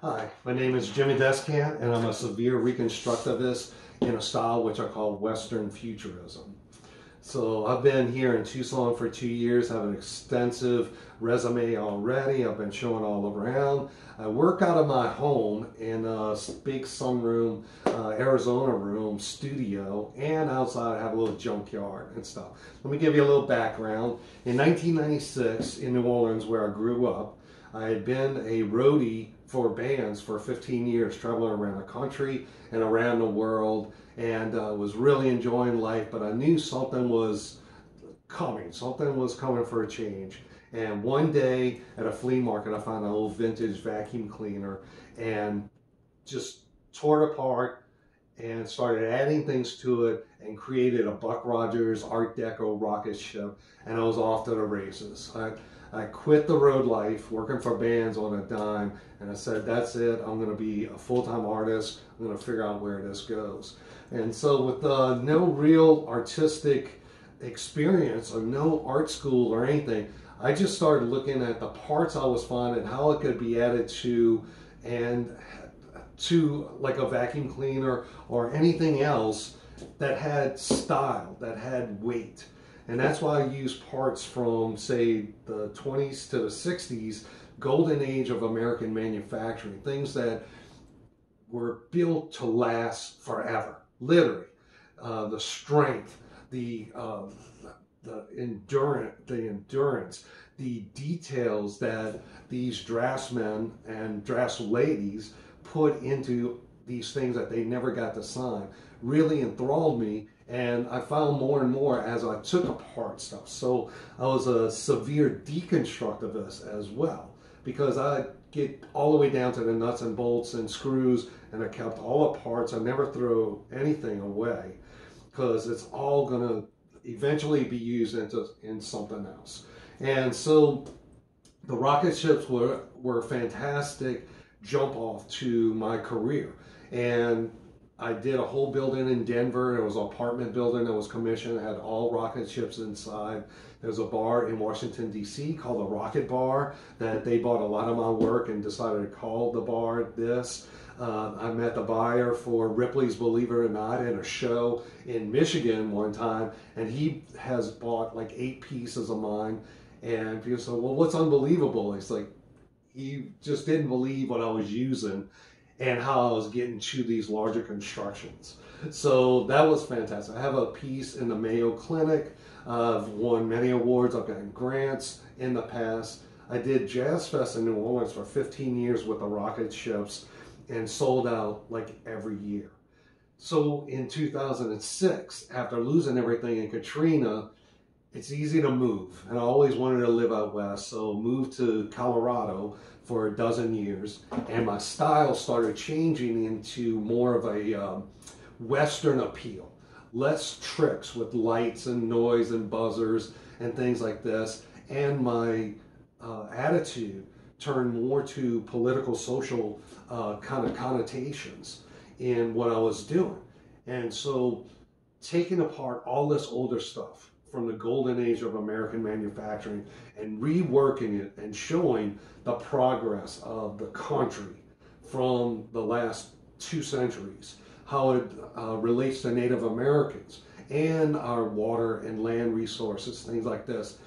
Hi, my name is Jimmy Descant, and I'm a severe reconstructivist in a style which I call Western Futurism. So I've been here in Tucson for 2 years, have an extensive resume already. I've been showing all around. I work out of my home in a big sunroom, Arizona room studio, and outside I have a little junkyard and stuff. Let me give you a little background. In 1996 in New Orleans, where I grew up, I had been a roadie for bands for 15 years, traveling around the country and around the world, and was really enjoying life, but I knew something was coming for a change. And one day at a flea market, I found an old vintage vacuum cleaner and just tore it apart and started adding things to it and created a Buck Rogers Art Deco rocket ship, and I was off to the races. I quit the road life, working for bands on a dime, and I said, that's it, I'm gonna be a full-time artist, I'm gonna figure out where this goes. And so with no real artistic experience or no art school or anything, I just started looking at the parts I was finding, how it could be added to like a vacuum cleaner or anything else that had style, that had weight. And that's why I use parts from, say, the 20s to the 60s, golden age of American manufacturing, things that were built to last forever, literally. The strength, the endurance, the details that these draftsmen and draftsladies put into these things that they never got to sign really enthralled me. And I found more and more as I took apart stuff. So I was a severe deconstructivist as well, because I get all the way down to the nuts and bolts and screws, and I kept all the parts. I never throw anything away, because it's all going to eventually be used in something else. And so the rocket ships were fantastic jump off to my career. And I did a whole building in Denver. It was an apartment building that was commissioned. It had all rocket ships inside. There's a bar in Washington, D.C. called the Rocket Bar that they bought a lot of my work and decided to call the bar this. I met the buyer for Ripley's Believe It or Not in a show in Michigan one time, and he has bought like 8 pieces of mine. And people said, well, what's unbelievable? It's like, he just didn't believe what I was using and how I was getting to these larger constructions. So that was fantastic. I have a piece in the Mayo Clinic. I've won many awards. I've gotten grants in the past. I did Jazz Fest in New Orleans for 15 years with the rocket ships and sold out like every year. So in 2006, after losing everything in Katrina, it's easy to move, and I always wanted to live out west, so moved to Colorado for a dozen years, and my style started changing into more of a Western appeal. Less tricks with lights and noise and buzzers and things like this, and my attitude turned more to political, social kind of connotations in what I was doing. And so taking apart all this older stuff from the golden age of American manufacturing and reworking it and showing the progress of the country from the last 2 centuries, how it relates to Native Americans and our water and land resources, things like this.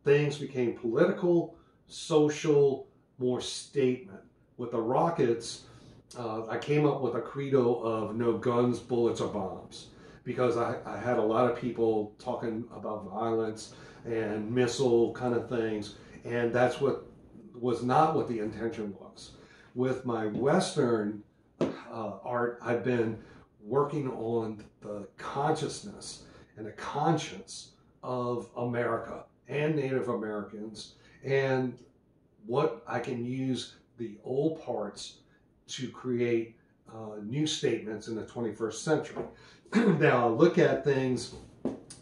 Things became political, social, more statement. With the rockets, I came up with a credo of no guns, bullets, or bombs, because I had a lot of people talking about violence and missile kind of things, and that's what was not what the intention was. With my Western art, I've been working on the consciousness and the conscience of America and Native Americans, and what I can use the old parts to create new statements in the 21st century. Now I look at things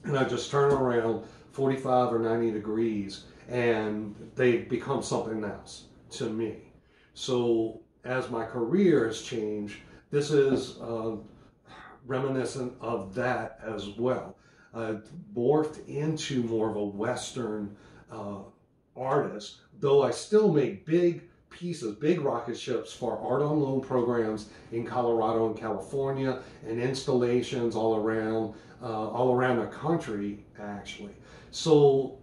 and I just turn around 45 or 90 degrees and they become something else to me. So as my career has changed, this is reminiscent of that as well. Morphed into more of a Western artist, though I still make big pieces, big rocket ships for art on loan programs in Colorado and California, and installations all around the country, actually. So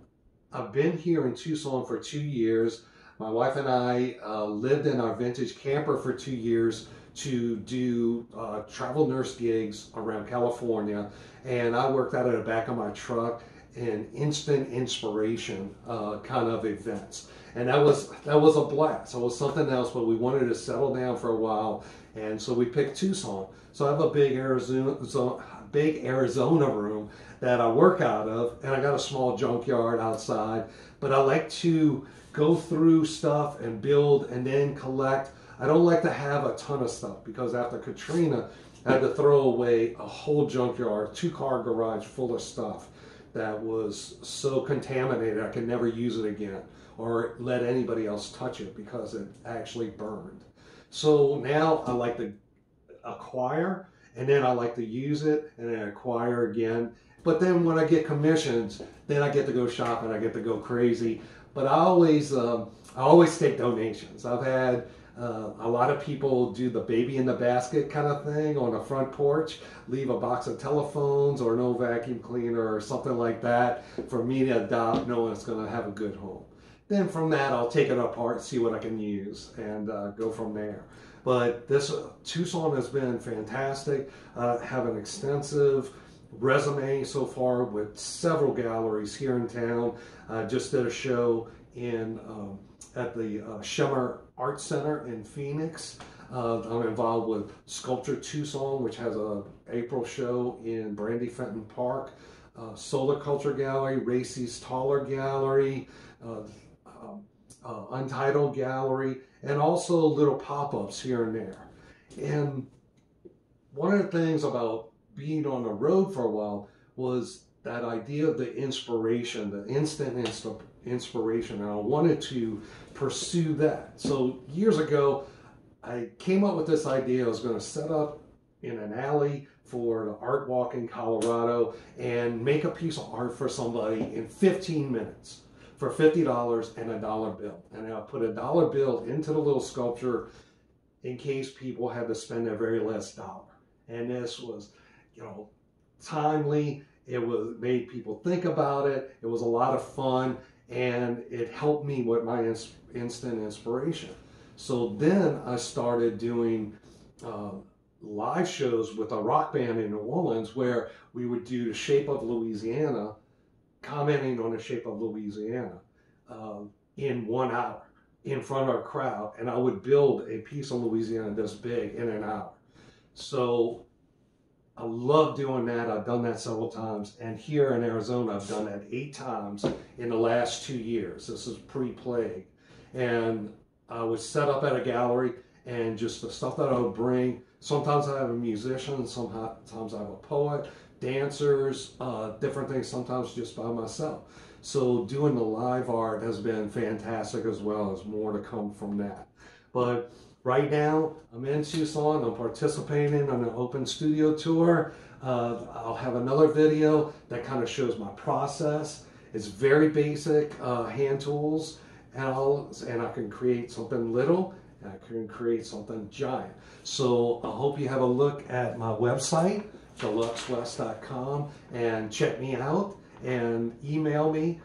I've been here in Tucson for 2 years. My wife and I lived in our vintage camper for 2 years to do travel nurse gigs around California, and I worked out of the back of my truck in instant inspiration kind of events, and that was a blast. It was something else, but we wanted to settle down for a while, and so we picked Tucson. So I have a big Arizona room that I work out of, and I got a small junkyard outside, but I like to go through stuff and build and then collect. I don't like to have a ton of stuff, because after Katrina, I had to throw away a whole junkyard, 2-car garage full of stuff that was so contaminated I could never use it again or let anybody else touch it because it actually burned. So now I like to acquire, and then I like to use it, and then acquire again. But then when I get commissions, then I get to go shopping, I get to go crazy. But I always take donations. I've had a lot of people do the baby in the basket kind of thing on the front porch, leave a box of telephones or no vacuum cleaner or something like that for me to adopt, knowing it's going to have a good home. Then from that, I'll take it apart, see what I can use, and go from there. But this Tucson has been fantastic. Have an extensive resume so far with several galleries here in town. Just did a show in at the Shimmer Art Center in Phoenix. I'm involved with Sculpture Tucson, which has a April show in Brandy Fenton Park. Solar Culture Gallery, Racy's Taller Gallery, Untitled Gallery, and also little pop-ups here and there. And one of the things about being on the road for a while was that idea of the inspiration, the instant inspiration, and I wanted to pursue that. So years ago, I came up with this idea. I was going to set up in an alley for the art walk in Colorado and make a piece of art for somebody in 15 minutes for $50 and a $1 bill. And I'll put a $1 bill into the little sculpture in case people had to spend their very last dollar. And this was, you know, timely. It made people think about it. It was a lot of fun, and it helped me with my instant inspiration. So then I started doing live shows with a rock band in New Orleans, where we would do The Shape of Louisiana, commenting on The Shape of Louisiana in 1 hour in front of a crowd, and I would build a piece of Louisiana this big in an hour. So I love doing that. I've done that several times, and here in Arizona I've done that 8 times in the last 2 years. This is pre-plague, and I would set up at a gallery, and just the stuff that I would bring. Sometimes I have a musician, sometimes I have a poet, dancers, different things, sometimes just by myself. So doing the live art has been fantastic as well. There's more to come from that. But right now, I'm in Tucson. I'm participating on an open studio tour. I'll have another video that kind of shows my process. It's very basic hand tools, and I can create something little, and I can create something giant. So I hope you have a look at my website, deluxewest.com, and check me out and email me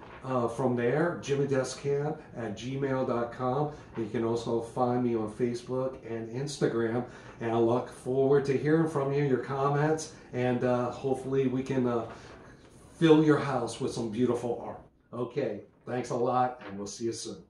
from there, jimmydescant@gmail.com. You can also find me on Facebook and Instagram, and I look forward to hearing from you, your comments, and hopefully we can fill your house with some beautiful art. Okay, thanks a lot, and we'll see you soon.